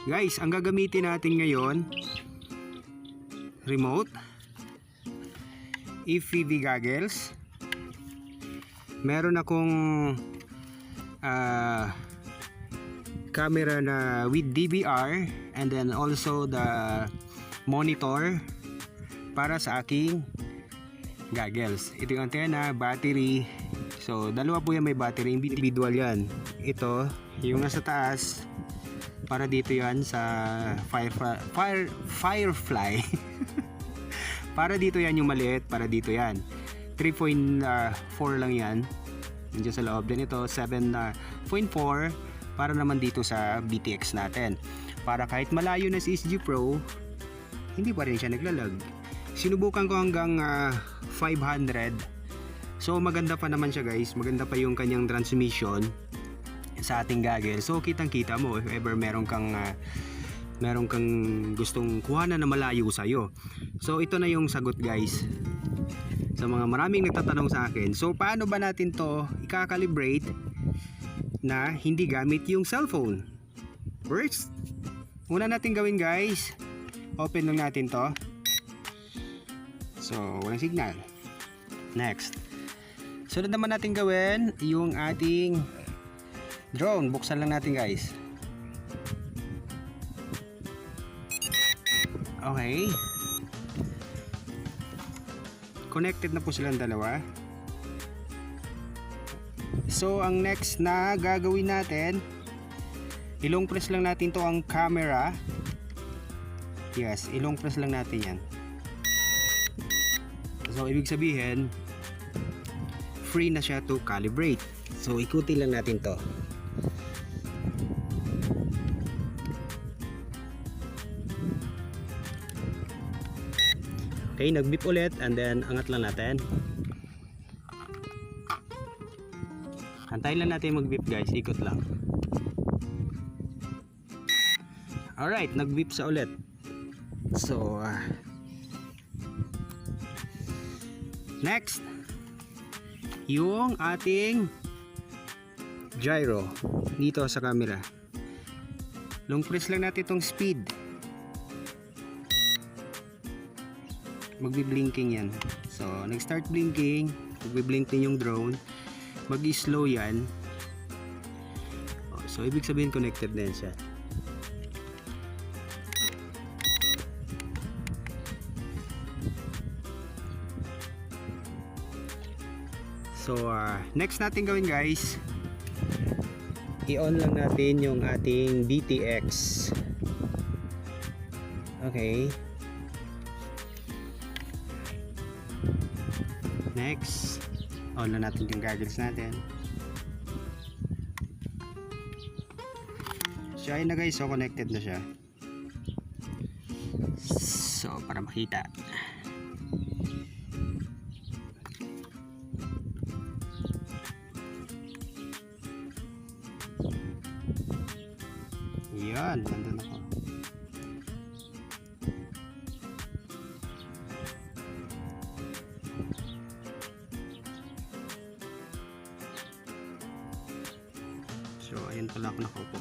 Guys, ang gagamitin natin ngayon, remote, FPV goggles. Meron akong camera na with DVR, and then also the monitor para sa aking goggles. Ito yung antenna, battery. So dalawa po yan, may battery, individual yan. Ito yung nasa taas, para dito yan sa Firefly. Para dito yan yung maliit, para dito yan 3.4 lang yan, nandiyan sa loob. Din ito 7.4 para naman dito sa BTX natin, para kahit malayo na si SG Pro, hindi pa rin siya naglalag. Sinubukan ko hanggang 500. So maganda pa naman siya guys, maganda pa yung kanyang transmission sa ating goggle. So kitang kita mo if ever meron kang gustong kuhanan na malayo sa'yo. So ito na yung sagot guys sa mga maraming nagtatanong sa akin. So paano ba natin to i-calibrate na hindi gamit yung cellphone? First, una natin gawin guys, open lang natin to. So walang signal. Next, sunod naman natin gawin yung ating drone. Buksan lang natin guys. Okay, connected na po silang dalawa. So ang next na gagawin natin, ilong press lang natin to ang camera. Yes, ilong press lang natin yan. So ibig sabihin free na siya to calibrate. So ikutin lang natin to. Okay, nag-beep ulit, and then angat lang natin. Antayin lang natin mag-beep guys, ikot lang. Alright, nag-beep sa ulit. So next, yung ating gyro dito sa camera. Long press lang natin itong speed. Magbi-blinking yan. So nag-start blinking, magbi-blink din yung drone, mag-slow yan. So ibig sabihin connected din siya. So next natin gawin guys, i-on lang natin yung ating BTX. Okay, next, on na natin yung goggles natin. So ayun na guys, so connected na siya. So para makita, yan, nandun ako. So ayun pala ako nakaupo.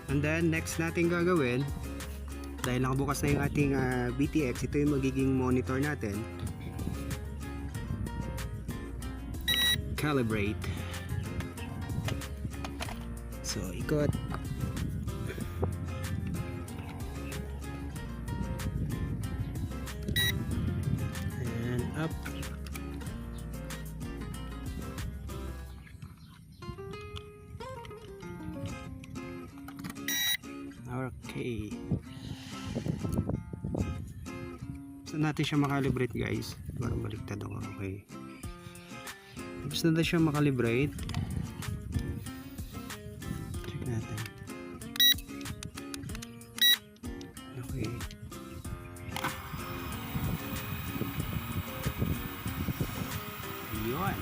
And then next natin gagawin, dahil nakabukas na yung ating BTX, ito yung magiging monitor natin. Calibrate. So ikot. And up. Okay. So natin siya makalibrate guys. Parang baliktad ako. Okay. Tapos na siya makalibrate. Check natin. Okay. Yun.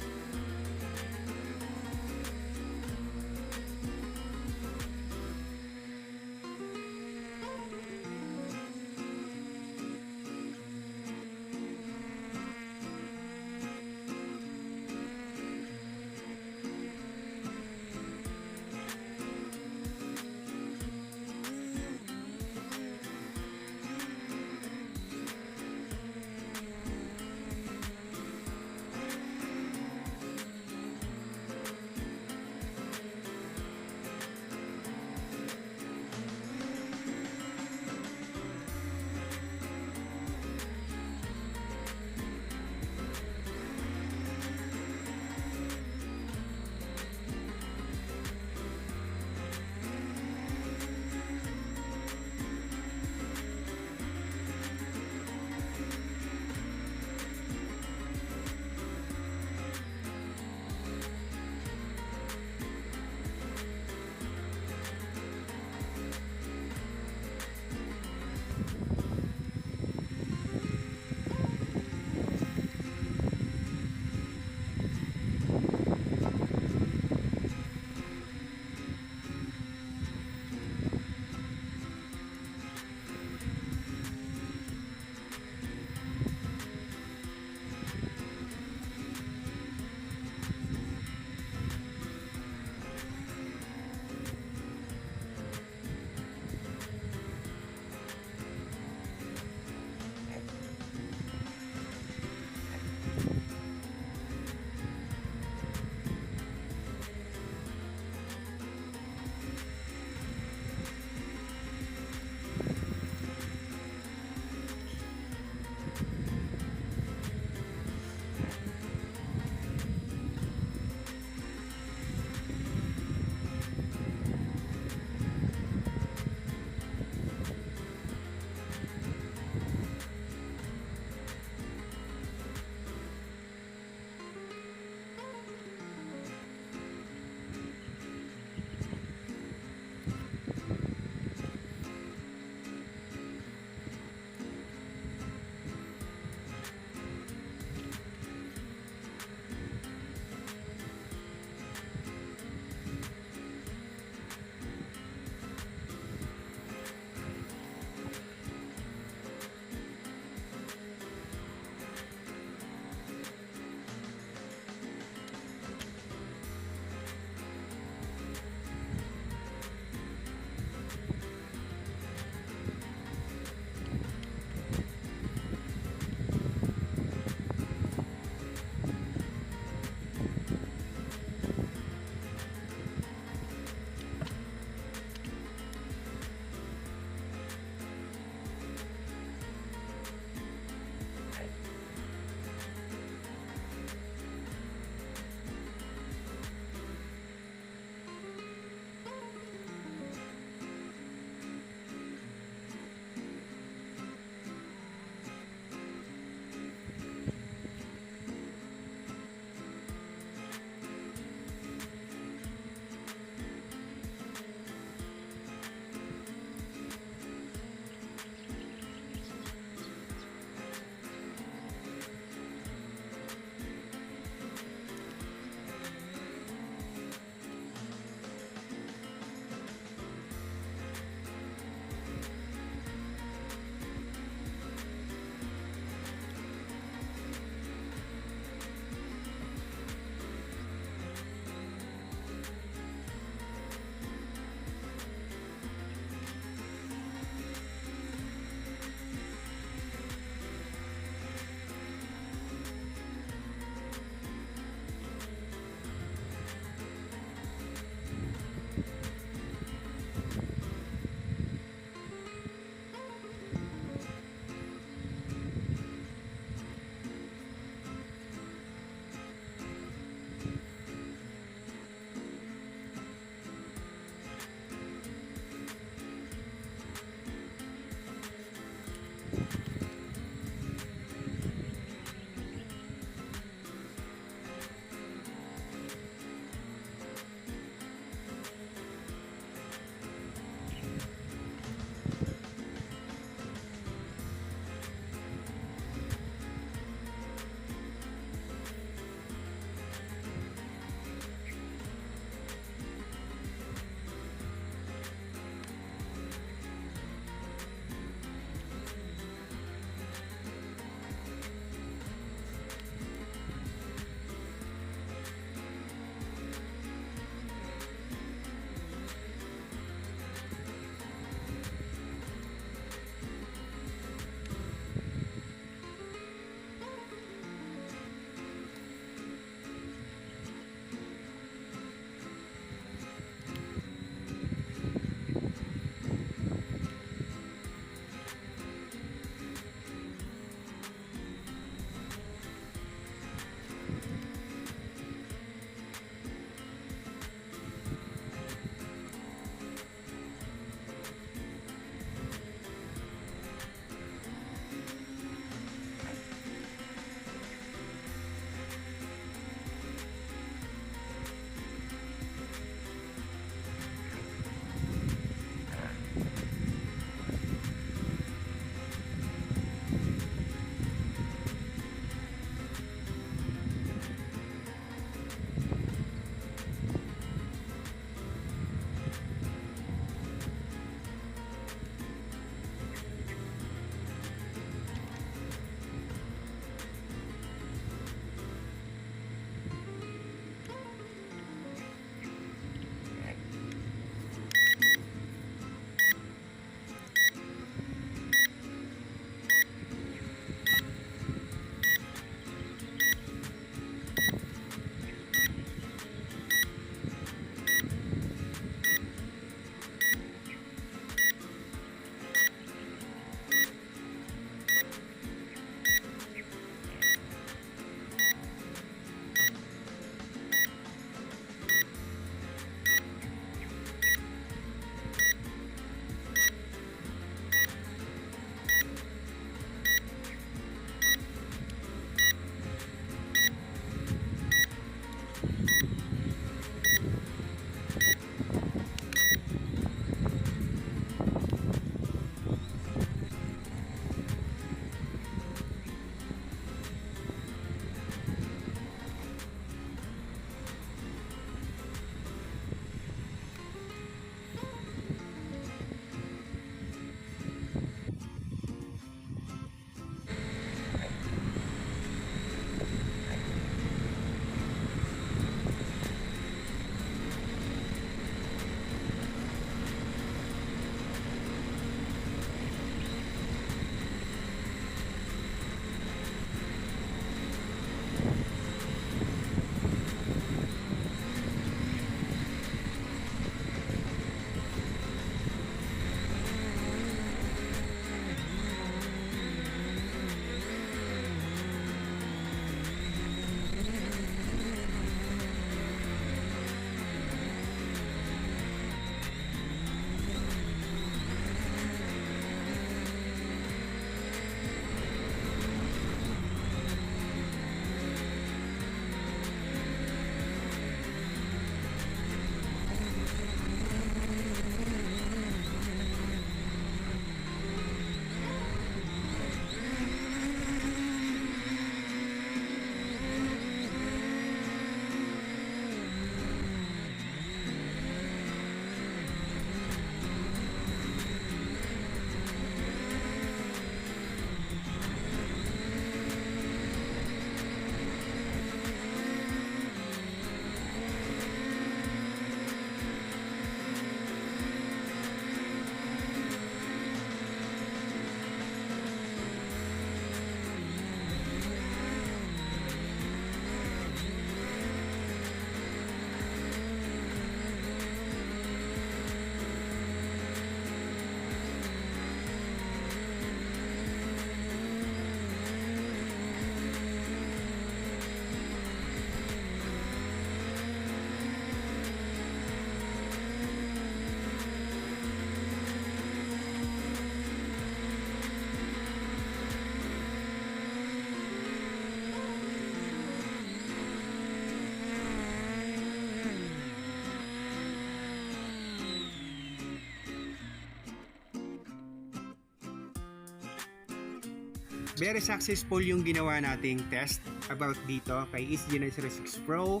very successful yung ginawa nating test about dito kay ESG906 Pro.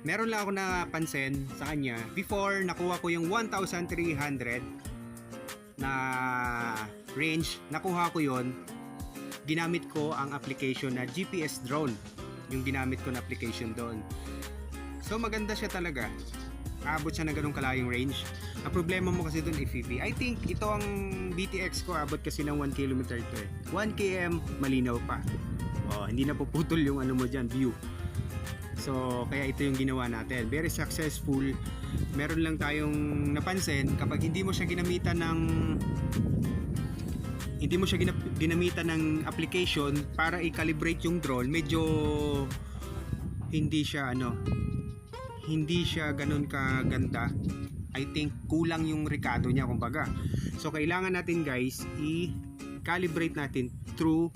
Meron lang ako napansin sa kanya. Before, nakuha ko yung 1,300 na range. Nakuha ko yon. Ginamit ko ang application na GPS drone. Yung ginamit ko na application doon. So maganda siya talaga. Abot siya na ganun kalayong range. Ang problema mo kasi doon FPV. I think ito ang BTX ko, abot kasi ng 1 km ito eh. 1 km malinaw pa. Oh, hindi na puputol yung ano mo dyan, view. So kaya ito yung ginawa natin. Very successful. Meron lang tayong napansin kapag hindi mo siya ginamitan ng application para i-calibrate yung drone, medyo hindi siya ganun kaganda. I think kulang yung rekado niya kumbaga. So kailangan natin guys i-calibrate natin through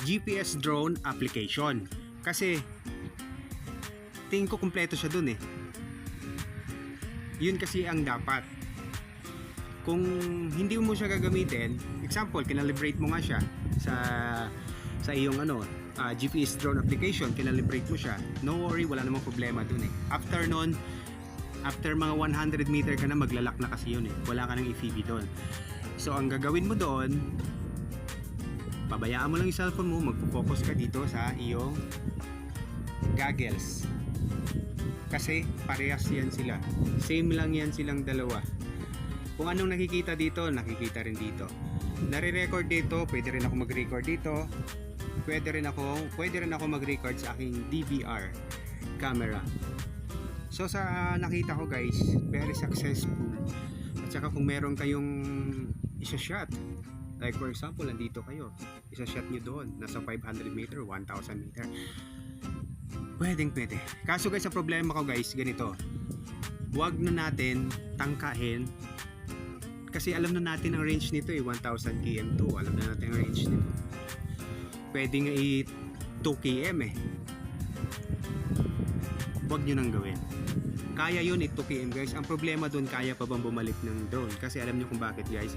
GPS drone application. Kasi tingin ko kumpleto siya dun eh. Yun kasi ang dapat. Kung hindi mo siya gagamitin, example, kinalibrate mo nga siya sa iyong GPS drone application, kinalibrate mo siya, no worry, wala namang problema dun eh. After mga 100 meter ka na, maglalak na kasi yun eh. Wala ka nang FPV doon. So ang gagawin mo doon, pabayaan mo lang yung cellphone mo, magpo-focus ka dito sa iyong goggles. Kasi parehas yan sila. Same lang yan silang dalawa. Kung anong nakikita dito, nakikita rin dito. Nare-record dito, pwede rin ako mag-record dito. Pwede rin ako mag-record sa aking DVR camera. So sa nakita ko guys, very successful. At saka kung meron kayong isa-shot, like for example, nandito kayo, isa-shot nyo doon, nasa 500 meter, 1,000 meter. Pwede. Kaso guys, sa problema ko guys, ganito. Huwag na natin tangkahin. Kasi alam na natin ang range nito eh, 1,000 km to. Alam na natin ang range nito. Pwede nga 2 km eh. Huwag nyo nang gawin. Kaya yun 2 km guys. Ang problema doon, kaya pa bang bumalik ng drone? Kasi alam nyo kung bakit guys.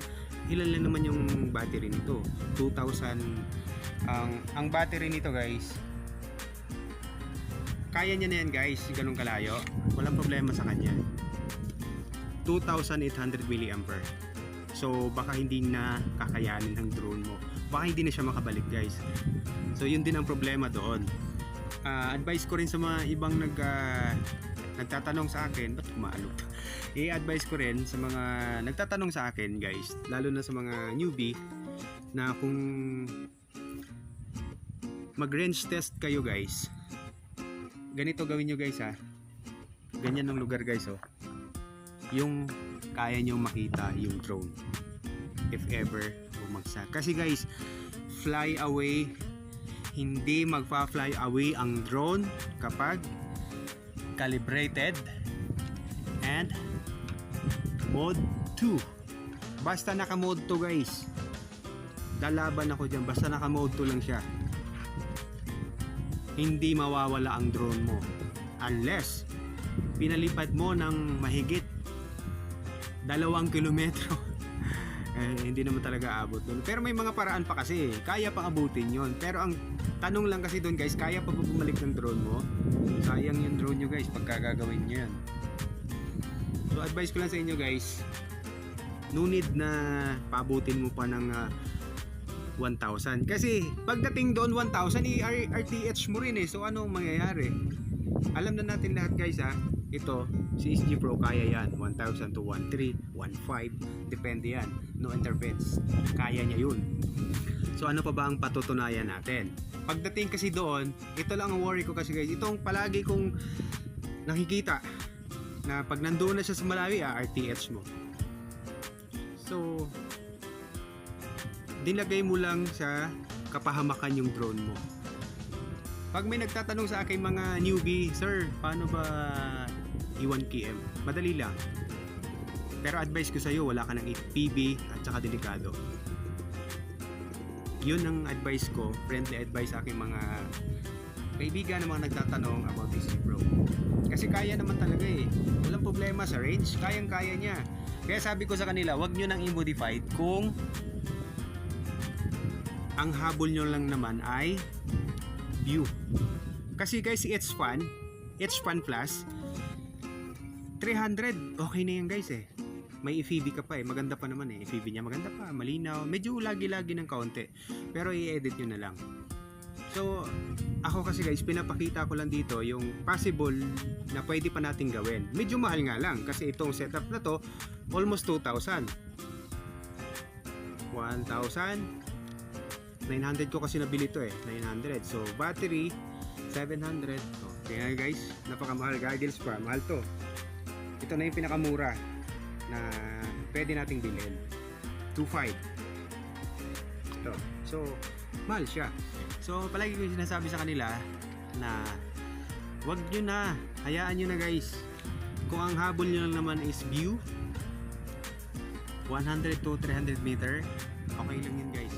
Ilan lang naman yung battery nito? 2,000. Ang battery nito guys, kaya niya na yan guys, ganun kalayo. Walang problema sa kanya. 2,800 mAh. So baka hindi na kakayanin ng drone mo. Baka hindi na siya makabalik guys. So yun din ang problema doon. Advice ko rin sa mga ibang nagtatanong sa akin, ba't kumaalok? I-advise ko rin sa mga nagtatanong sa akin guys, lalo na sa mga newbie, na kung mag-range test kayo guys, ganito gawin nyo guys ha. Ganyan ang lugar guys oh. Yung kaya nyo makita yung drone if ever bumagsak. Kasi guys, fly away, hindi magpa-fly away ang drone kapag calibrated and mode 2. Basta naka mode 2 guys, lalaban ako dyan. Basta naka mode 2 lang siya, hindi mawawala ang drone mo unless pinalipad mo ng mahigit 2 kilometro. Hindi naman talaga abot doon. Pero may mga paraan pa kasi, kaya pang abutin yon. Pero ang tanong lang kasi doon guys, kaya pa bumalik ng drone mo? Sayang yung drone nyo guys pagka gagawin nyo yan. So advice ko lang sa inyo guys, no need na paabutin mo pa ng 1,000. Kasi pagdating doon 1,000, i-RTH mo rin eh. So anong mangyayari? Alam na natin lahat guys ha. Ito, si ESG Pro kaya yan. 1,000 to 1,300, 1,500. Depende yan. No interference. Kaya niya yun. So ano pa ba ang patutunayan natin? Pagdating kasi doon, ito lang ang worry ko kasi guys. Itong palagi kong nakikita na pag nandoon na siya sa Malawi, RTH mo. So dinagay mo lang sa kapahamakan yung drone mo. Pag may nagtatanong sa akin mga newbie, sir, paano ba i-1 km? Madali lang. Pero advice ko sa iyo, wala ka ng FPV at saka delikado. Yun ang advice ko, friendly advice sa aking mga kaibigan na mga nagtatanong about this Pro. Kasi kaya naman talaga eh. Walang problema sa range, kayang-kaya niya. Kaya sabi ko sa kanila, wag nyo nang i-modify kung ang habol nyo lang naman ay view. Kasi guys, it's fun plus 300, okay na yan guys eh. May FPV ka pa eh, maganda pa naman eh. FPV niya maganda pa, malinaw, medyo lagi-lagi ng kaunti, pero i-edit nyo na lang. So ako kasi guys, pinapakita ko lang dito yung possible na pwede pa nating gawin. Medyo mahal nga lang kasi itong setup na to almost 2,000. 1,900 ko kasi nabili to eh, 900. So battery 700. Oh, tingnan guys, napakamahal. Goggles pa, mahal to. Ito na yung pinakamura na pwede nating bilhin, 2,500. ito. So mahal siya. So palagi ko sinasabi sa kanila na wag nyo na, hayaan nyo na guys. Kung ang habol nyo lang naman is view 100 to 300 meter, okay lang yun guys.